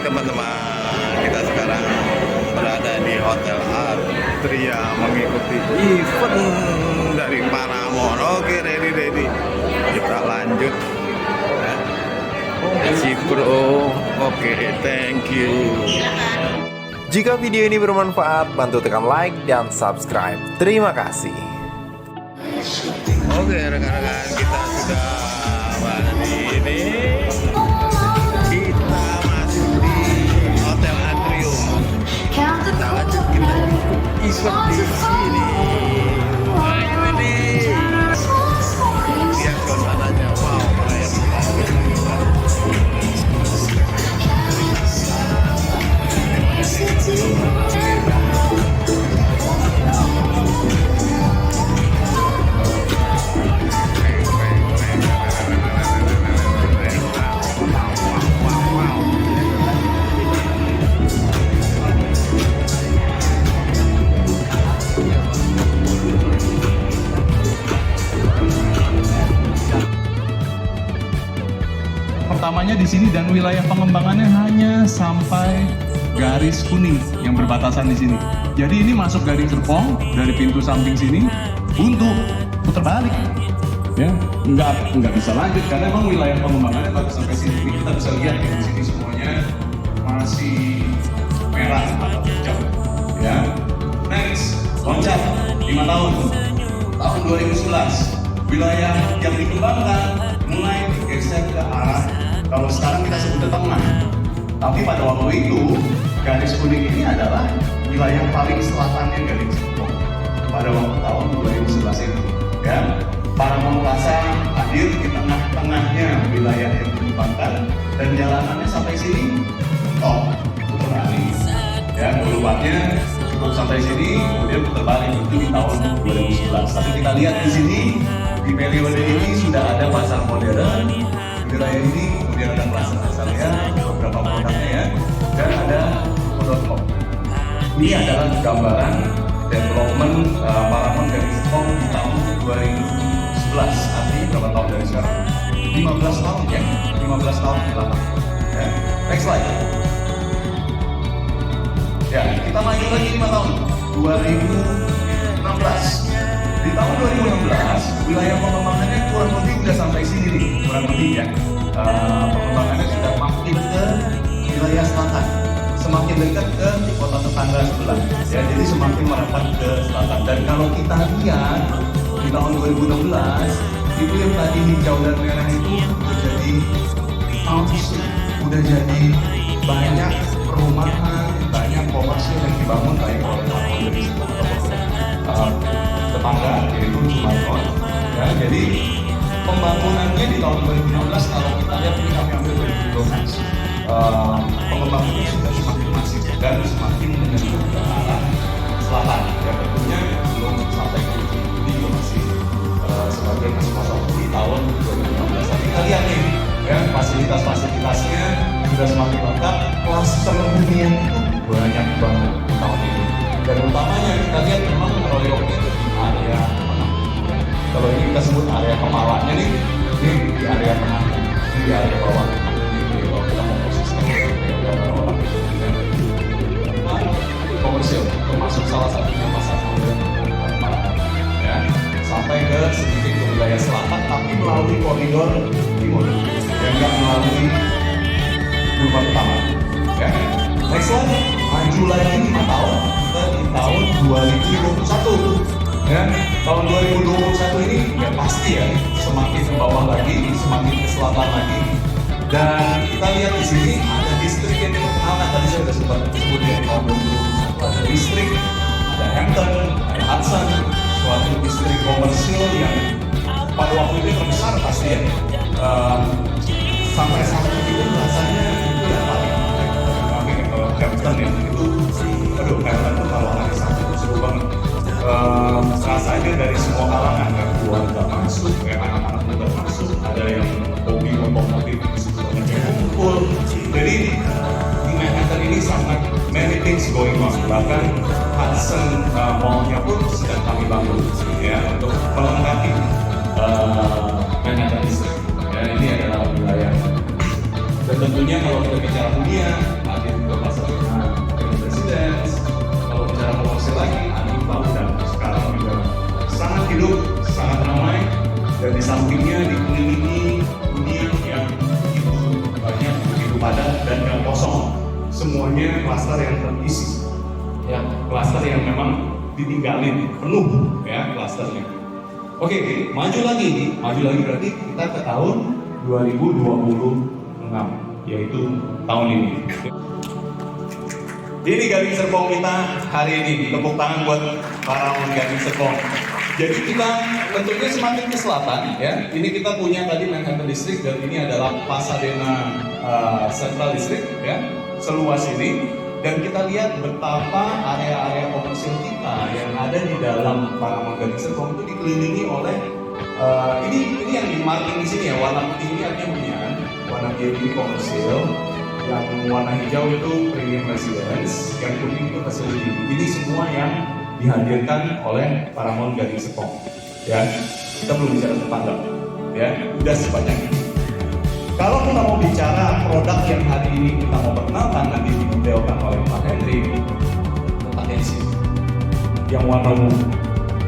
teman-teman, kita sekarang berada di Hotel Atria mengikuti event dari Paramount. Oke, ready. Kita lanjut. Si bro. Oke, thank you. Jika video ini bermanfaat, bantu tekan like dan subscribe. Terima kasih. Oke, rekan-rekan, kita sudah berada di ini. Kita masuk di Hotel Atrium. Kita lanjut, kita event di sini. Ayo ini. Lihat suasananya, wow, keren banget. Pertamanya di sini dan wilayah pengembangannya hanya sampai garis kuning yang berbatasan di sini. Jadi ini masuk dari gerbong dari pintu samping sini untuk putar balik. Ya, nggak bisa lanjut karena memang wilayah pengembangannya baru sampai sini. Ini kita bisa lihat ya, di sini semuanya masih merah atau hijau. Ya, next loncat 5 tahun. Tahun 2011 wilayah yang dikembangkan mulai digeser ke arah, kalau sekarang kita sebut tengah. Tapi pada waktu itu garis kuning ini adalah wilayah paling selatannya garis gerbong pada waktu tahun 2011 itu. Ya, Paramount Plaza hadir di tengah-tengahnya wilayah yang dikembangkan dan jalanannya sampai sini top putar balik. Ya, keluarnya cukup sampai sini, kemudian putar balik itu di tahun 2011. Tapi kita lihat di sini di periode ini sudah ada pasar modern di wilayah ini, kemudian ada pasar-pasarnya, beberapa produknya ya, dan ada .com. Ini adalah gambaran development Paramount dari Jepang di tahun 2011. Artinya berapa tahun dari sekarang? 15 tahun ya, 15 tahun ke belakang. Ya. Next slide. Ya, kita maju lagi 5 tahun. 2016. Di tahun 2016, wilayah pengembangannya kurang lebih sudah sampai sini nih, kurang lebih ya. Pengembangannya sudah makin ke wilayah selatan, semakin dekat ke kota tetangga sebelah. Ya, jadi semakin merapat ke selatan. Dan kalau kita lihat di tahun 2016, itu yang tadi hijau dan merah itu udah jadi udah jadi banyak perumahan, banyak komersil yang dibangun baik oleh Paramount dari tetangga, yaitu Sumatera. Ya, jadi pembangunannya di tahun 2016, kalau kita lihat ini kami ambil 2012, pengembangannya sudah semakin masif dan semakin menyentuh ke arah selatan. Ya, tentunya belum sampai ke ini masih sebagian masih kosong di tahun 2016. Tapi kita lihat nih, ya, fasilitas-fasilitasnya sudah semakin lengkap. Klaster hunian itu banyak banget di tahun ini. Dan utamanya kita lihat memang royoknya itu di area tengah. Kalau ini kita sebut area kepalanya nih, ini di area tengah, ini di area bawah. Ini kalau kita mau posisikan di area bawah. Komersil termasuk salah satunya pasar modern ya, sampai ke sedikit ke wilayah selatan, tapi melalui koridor timur, yang nggak melalui Boulevard utama. Ya. Next one, maju lagi 5 tahun ke di tahun 2021. Ya, tahun 2021 ini ya pasti ya semakin ke bawah lagi, semakin ke selatan lagi. Dan kita lihat di sini ada distrik yang diperkenalkan, tadi saya sudah sempat sebut ya, tahun 2021 ada distrik, ada Hampton, ada Hudson, suatu distrik komersil yang pada waktu itu terbesar pasti ya. Sampai saat itu rasanya itu yang paling kami ke Hampton ya, itu aduh, Hampton tuh kalau hari Sabtu itu seru banget. Rasanya dari semua kalangan, ya, keluarga masuk, ya, anak-anak muda masuk, ada yang hobi otomotif di situ kumpul. Jadi di Manhattan ini sangat many things going on. Bahkan Hudson Mall-nya pun sedang kami bangun ya untuk melengkapi Manhattan District. Ya, ini adalah wilayah. Dan tentunya kalau kita bicara dunia, residence. Kalau bicara komersil lagi, Anifa udah sekarang juga sangat hidup, sangat ramai, dan di sampingnya dikelilingi dunia yang begitu banyak, begitu padat dan yang kosong. Semuanya klaster yang terisi, ya klaster yang memang ditinggalin penuh, ya klasternya. Oke, maju lagi berarti kita ke tahun 2026, yaitu tahun ini. Ini Gading Serpong kita hari ini. Tepuk tangan buat para Gading Serpong. Jadi kita tentunya semakin ke selatan, ya. Ini kita punya tadi Manhattan District dan ini adalah Pasadena Central District, ya, seluas ini. Dan kita lihat betapa area-area komersil kita yang ada di dalam Paramount Gading Serpong itu dikelilingi oleh ini yang di marking di sini ya, warna putih ini artinya hunian, warna biru ini komersil, yang warna hijau itu premium residence, yang kuning itu facility. Ini semua yang dihadirkan oleh Paramount Gading Serpong. Ya, kita belum bicara tentang ya, udah sebanyak ini. Kalau kita mau bicara produk yang hari ini kita mau perkenalkan, nanti didetailkan oleh Pak Henry, letaknya di sini. Yang warna ungu,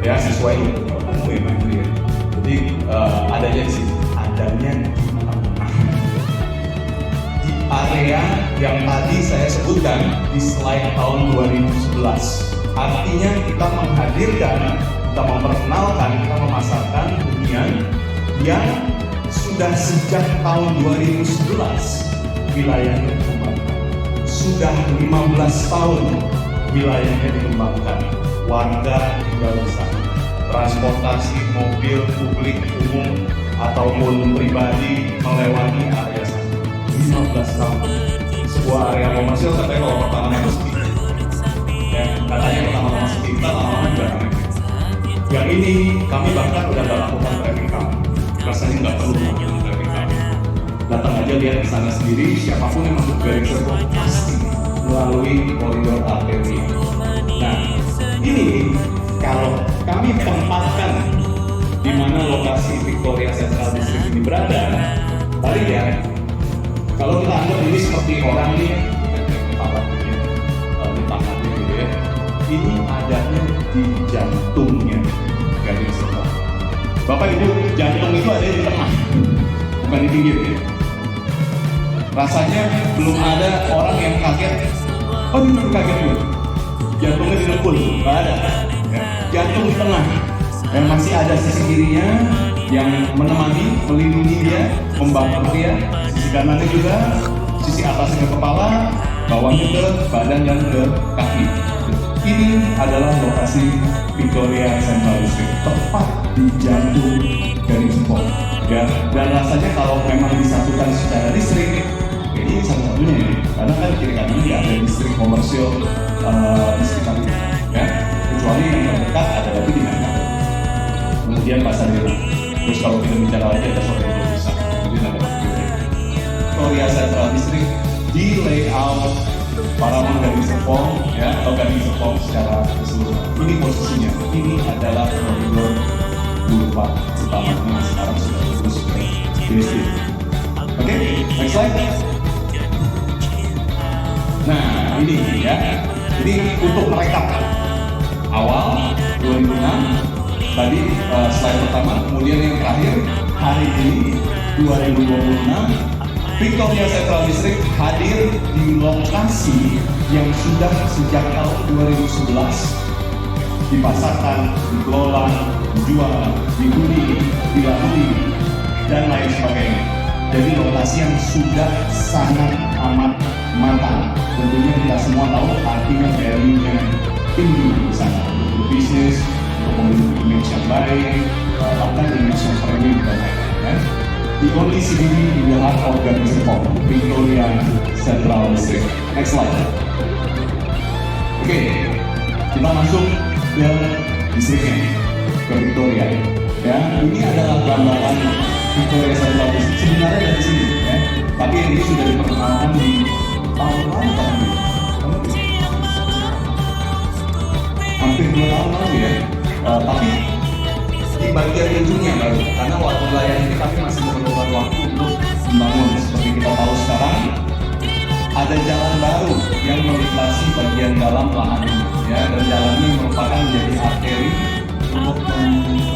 ya sesuai dengan warna ungu ya Pak Henry. Jadi adanya di sini, adanya di mana? Di area yang tadi saya sebutkan di slide tahun 2011. Artinya kita menghadirkan, kita memperkenalkan, kita memasarkan hunian yang sudah sejak tahun 2011 wilayahnya dikembangkan. Sudah 15 tahun wilayahnya dikembangkan. Warga tinggal di sana. Transportasi mobil publik umum ataupun pribadi melewati area sana. 15 tahun. Sebuah area komersil sampai kalau pertamanya sepi. Ya, katanya pertama-tama sepi, kita lama-lama juga ramai. Yang ini kami bahkan udah gak lakukan traffic count. Rasanya nggak perlu melakukan traffic count. Datang aja lihat di sana sendiri, siapapun yang masuk Gading Serpong pasti melalui koridor arteri. Nah, ini kalau kami tempatkan di mana lokasi Victoria Central District ini berada, balik ya. Kalau kita anggap ini seperti orang nih, di tangannya gitu ya. Ini adanya di jantungnya Gading Serpong. Bapak Ibu, jantung itu ada di tengah, bukan di pinggir ya. Rasanya belum ada orang yang kaget. Oh ini kaget nih, jantungnya dilebur, nggak ada. Ya. Jantung di tengah, dan masih ada sisi kirinya yang menemani, melindungi dia, membantu dia. Sisi kanannya juga, sisi atasnya ke kepala, bawahnya ke badan dan ke kaki. Ini adalah lokasi Victoria Central District, tepat di jantung Gading Serpong. Ya, dan rasanya kalau memang disatukan secara distrik, ini satu-satunya ya, karena kan kiri kanan nggak ada distrik komersil distrik kami, ya, kecuali yang terdekat ada lagi di Manhattan. Kemudian Pasadena. Terus kalau kita bicara lagi ada sore yang bisa, kemudian ada Victoria Central District di layout Paramount Gading Serpong, ya, atau Gading Serpong secara keseluruhan. Ini posisinya, ini adalah koridor Boulevard utamanya sekarang sudah terus ke DSD. Oke, next slide. Nah, ini ya. Jadi untuk merekap awal 2006 tadi slide pertama, kemudian yang terakhir hari ini 2026. Victoria Central District hadir di lokasi yang sudah sejak tahun 2011 dipasarkan, dikelola, dijual, dihuni, dilalui, dan lain sebagainya. Jadi lokasi yang sudah sangat amat matang. Tentunya kita semua tahu artinya value-nya tinggi di sana untuk bisnis, untuk memiliki image yang baik, bahkan image yang premium dan lain-lain. The only CBD in the heart of Gading Serpong, Victoria Central District. Next slide. Oke, kita masuk ke distriknya, ke Victoria. Ya, ini adalah gambaran Victoria Central District. Sebenarnya dari sini, ya. Tapi ini sudah diperkenalkan di tahun lalu kan? Hampir 2 tahun lalu ya. Tapi di bagian ujungnya baru, karena waktu layan ini kami masih memerlukan waktu untuk membangun. Seperti kita tahu sekarang, ada ada jalan baru yang melintasi bagian dalam lahan ini, ya, dan jalan ini merupakan menjadi arteri untuk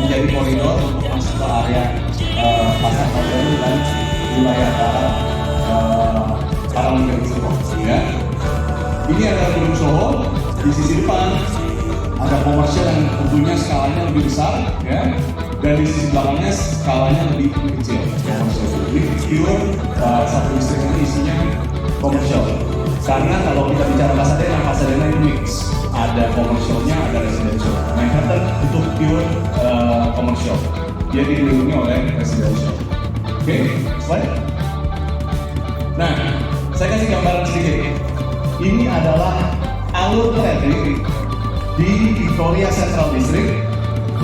menjadi koridor untuk masuk ke area pasar modern dan wilayah barat Parangtritis Depok, ya. Ini adalah gedung Soho. Di sisi depan ada komersial yang tentunya skalanya lebih besar, ya, dan di sisi belakangnya skalanya lebih kecil. Jadi pure satu distrik ini isinya komersial. Karena kalau kita bicara Pasadena itu mix, ada komersialnya, ada residential. Manhattan itu pure komersial. Dia dikelilingi oleh residential. Oke, slide. Nah, saya kasih gambaran sedikit. Ini adalah alur traffic di Victoria Central District.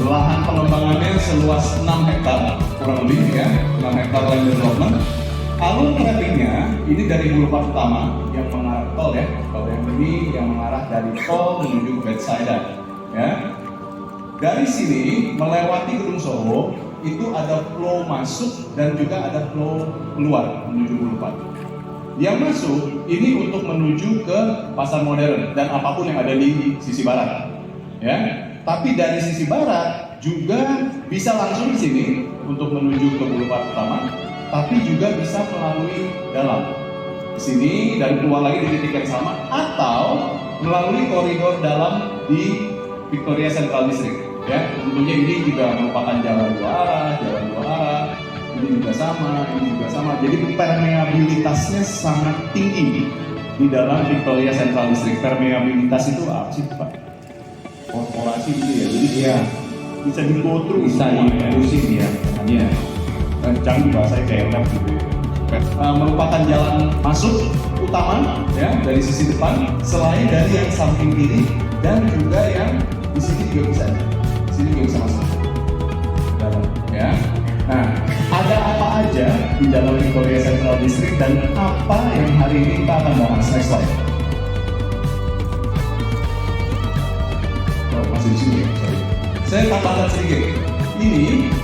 Lahan pengembangannya seluas 6 hektar, kurang lebih, ya, 6 hektar land development. Alur trafficnya ini dari Boulevard utama yang mengarah ke tol, ya. Kalau yang ini yang mengarah dari tol menuju ke Bethsaida, ya. Dari sini melewati gedung Soho itu ada flow masuk dan juga ada flow keluar menuju Boulevard. Yang masuk ini untuk menuju ke pasar modern dan apapun yang ada di sisi barat, ya. Tapi dari sisi barat juga bisa langsung di sini untuk menuju ke Boulevard utama, tapi juga bisa melalui dalam. Di sini dan keluar lagi di titik yang sama, atau melalui koridor dalam di Victoria Central District, ya. Tentunya ini juga merupakan jalan dua arah, ini juga sama. Jadi permeabilitasnya sangat tinggi di dalam Victoria Central District. Permeabilitas itu apa sih, Pak? Korporasi gitu ya. Jadi dia bisa di-go through, bisa pusing ya. Iya. Canggih bahasanya kayak lab gitu. Merupakan jalan masuk utama, ya, dari sisi depan, selain dari yang samping kiri dan juga yang di sini juga bisa. Di sini juga bisa masuk ke dalam, ya. Nah, ada apa aja di dalam Victoria Central District dan apa yang hari ini kita akan bahas? Next slide. Oh, masih di sini, sorry. Saya tambahkan sedikit. Ini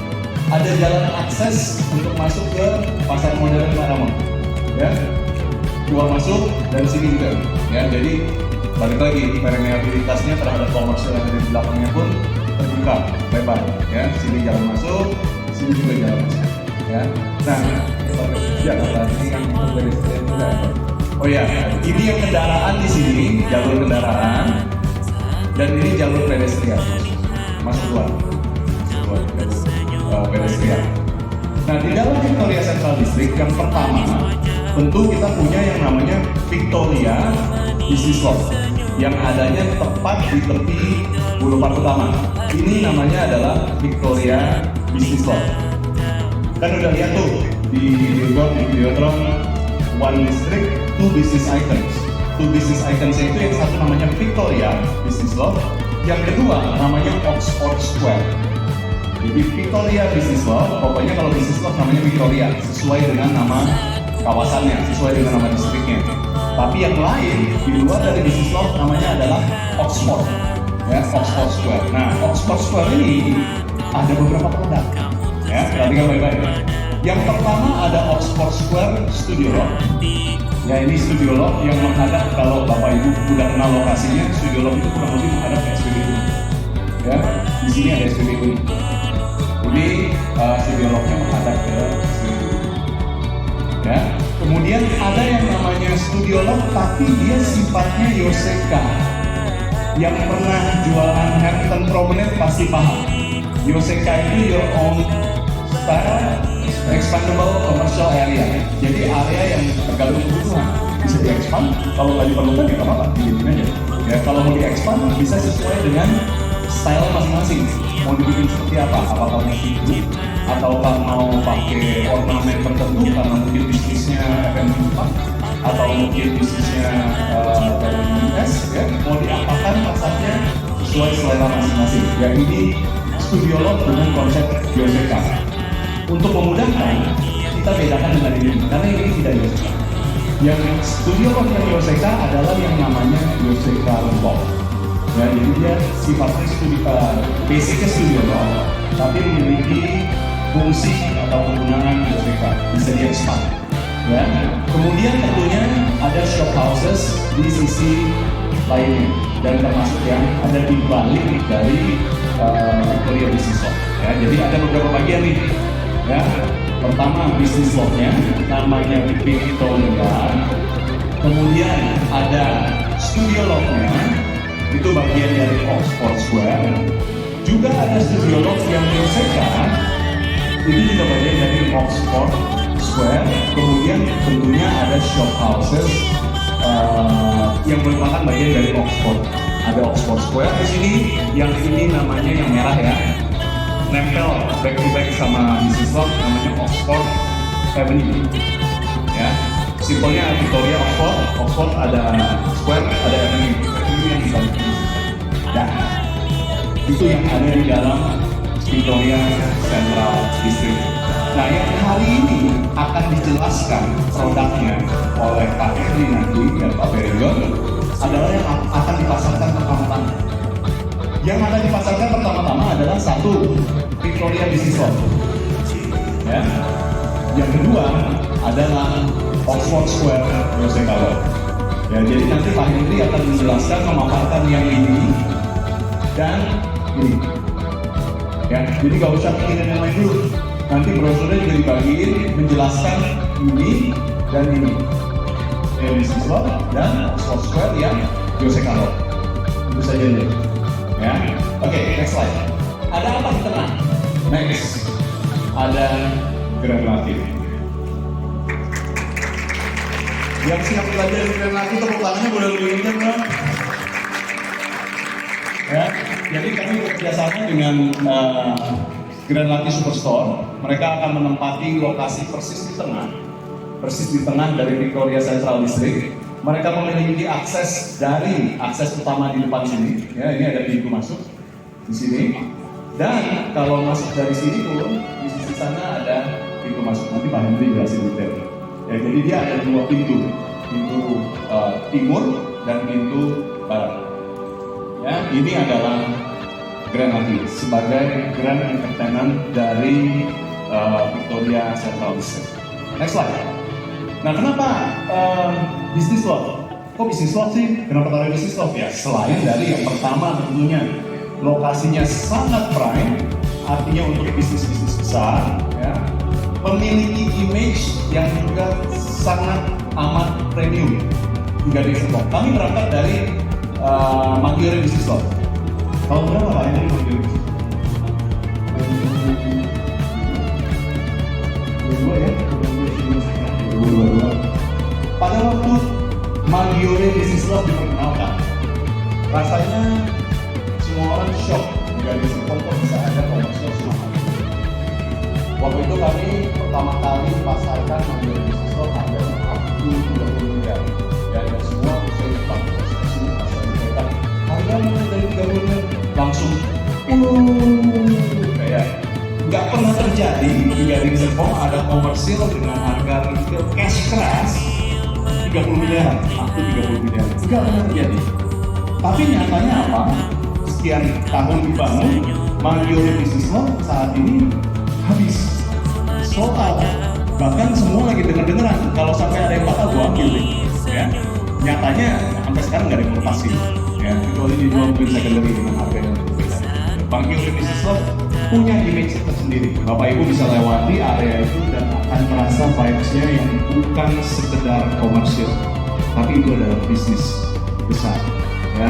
ada jalan akses untuk masuk ke pasar modern Paramount, ya. Keluar masuk dan sini juga, ya. Jadi balik lagi permeabilitasnya terhadap komersial yang ada di belakangnya pun terbuka lebar, ya. Sini jalan masuk, sini juga jalan masuk, ya. Nah, Jakarta ini kan pedestrian juga. Oh ya, ini yang kendaraan di sini jalur kendaraan dan ini jalur pedestrian masuk keluar pedestrian. Nah, di dalam Victoria Central District yang pertama tentu kita punya yang namanya Victoria Business Lot yang adanya tepat di tepi Boulevard utama. Ini namanya adalah Victoria Business Lot. Kan udah lihat tuh di billboard, di Videotron, One District, Two Business Icons. Two Business Icons itu yang satu namanya Victoria Business Lot, yang kedua namanya Oxford Square. Jadi Victoria Business Lot, pokoknya kalau Business Lot namanya Victoria, sesuai dengan nama kawasannya, sesuai dengan nama distriknya. Tapi yang lain di luar dari Business Lot namanya adalah Oxford, ya, Oxford Square. Nah, Oxford Square ini ada beberapa produk, ya, perhatikan baik-baik. Yang pertama ada Oxford Square Studio Lot. Ya, ini Studio Lot yang menghadap, kalau Bapak Ibu udah kenal lokasinya, Studio Lot itu kurang lebih menghadap ke SPBU. Ya, di sini ada SPBU. Jadi Studio Lot-nya menghadap ke SPBU. Ya, kemudian ada yang namanya Studio Lot tapi dia sifatnya Yoseka. Yang pernah jualan Hampton Promenade pasti paham. Yoseka itu your own style expandable commercial area. Jadi area yang tergantung kebutuhan bisa di-expand. Kalau nggak diperlukan ya nggak apa-apa, dibikin aja. Ya, kalau mau di-expand bisa sesuai dengan style masing-masing. Mau dibikin seperti apa? Apakah mau itu ataukah mau pakai ornamen tertentu karena mungkin bisnisnya F&B, atau mungkin bisnisnya dari US, ya, mau diapakan pasarnya sesuai selera masing-masing. Ya, ini Studio Lot dengan konsep Yoseka. Untuk memudahkan, kita bedakan dengan ini karena ini tidak Yoseka. Yang Studio Lot yang Yoseka adalah yang namanya Yoseka Lembok. Ya, jadi dia sifatnya basicnya Studio Lot, tapi memiliki fungsi atau penggunaan Yoseka, bisa di-expand. Ya. Kemudian tentunya ada shop houses di sisi lainnya, dan termasuk yang ada di balik dari Victoria Business Walk. Ya, jadi ada beberapa bagian nih. Ya, pertama Business Walk-nya namanya Victoria. Kemudian ada Studio Log-nya, itu bagian dari Oxford Square. Juga ada Studio Log yang menyelesaikan, itu juga bagian dari Oxford Square. Kemudian tentunya ada shop houses yang merupakan bagian dari Oxford. Ada Oxford Square di sini, yang ini namanya yang merah ya, nempel back to back sama Business Walk, namanya Oxford Avenue. Ya, simpelnya Victoria Oxford ada Square, ada Avenue yang dibalik. Dan itu yang ada di dalam Victoria Central District. Nah, yang hari ini akan dijelaskan produknya oleh Pak Henry nanti dan Pak Perigon adalah yang akan dipasarkan pertama-tama. Yang akan dipasarkan pertama-tama adalah satu, Victoria Business Walk. Ya. Yang kedua adalah Oxford Square Jose Carlo. Ya, jadi nanti Pak Henry akan menjelaskan, memaparkan yang ini dan ini. Ya, jadi gak usah pikirin yang lain dulu. Nanti brosurnya juga dibagiin menjelaskan ini dan ini. Business Walk dan Oxford Square yang Jose Carlo. Itu saja dulu. Ya, oke, next slide. Ada apa di tengah? Next, ada Grand Latin. Yang siap belajar di Grand Latin, tepuk tangannya boleh lebih kencang dong. Ya, jadi kami bekerjasama dengan Grand Latin Superstore. Mereka akan menempati lokasi persis di tengah dari Victoria Central District. Mereka memiliki akses utama di depan sini. Ya, ini ada pintu masuk di sini. Dan kalau masuk dari sini pun di sisi sana ada pintu masuk. Nanti Pak Henry jelasin detail. Ya, jadi dia ada dua pintu timur dan pintu barat. Ya, ini adalah Grand Latin sebagai Grand Entertainment dari Victoria Central District. Next slide. Nah, kenapa Business Walk? Kok Business Walk sih? Kenapa taruh Business Walk ya? Selain dari yang pertama tentunya lokasinya sangat prime, artinya untuk bisnis-bisnis besar, ya, memiliki image yang juga sangat amat premium hingga di Depok. Kami berangkat dari Maggiore Business Walk. Tahun berapa Pak ini Maggiore Business Walk? 2022 ya? 2022. Pada waktu Maggiore Business Walk diperkenalkan, rasanya semua orang shock dari Depok kok bisa ada komersial semacam itu. Waktu itu kami pertama kali pasarkan Maggiore Business Walk harganya up to 30 miliar. Dan semua saya dipakai prestasi pasar mereka harga mulai dari 30 miliar langsung kayak nggak pernah terjadi di Serpong ada komersil dengan harga retail cash keras 30 miliar atau 30 miliar, nggak pernah terjadi. Tapi nyatanya apa? Sekian tahun dibangun, Maggiore Business Walk saat ini habis sold out. Bahkan semua lagi dengar-dengaran kalau sampai ada yang bakal gua ambil deh. Ya, nyatanya sampai sekarang nggak ada yang lepasin. Ya, kecuali dijual mungkin secondary dengan harga yang berbeda. Maggiore Business Walk punya image tersendiri. Bapak Ibu bisa lewati area itu dan akan merasa vibes-nya yang bukan sekedar komersial, tapi itu adalah bisnis besar. Ya,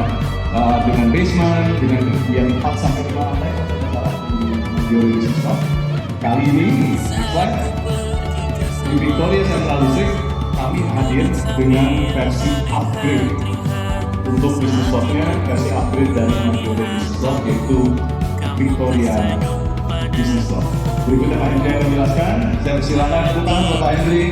dengan basement, dengan ketinggian 4 sampai 5 lantai di Maggiore Business Walk. Kali ini, di Victoria Central District, kami hadir dengan versi upgrade. Untuk Business Walk-nya, versi upgrade dari Maggiore Business Walk yaitu Victoria Business Walk. Berikutnya Pak Henry akan menjelaskan. Saya persilakan tepuk tangan Pak Henry.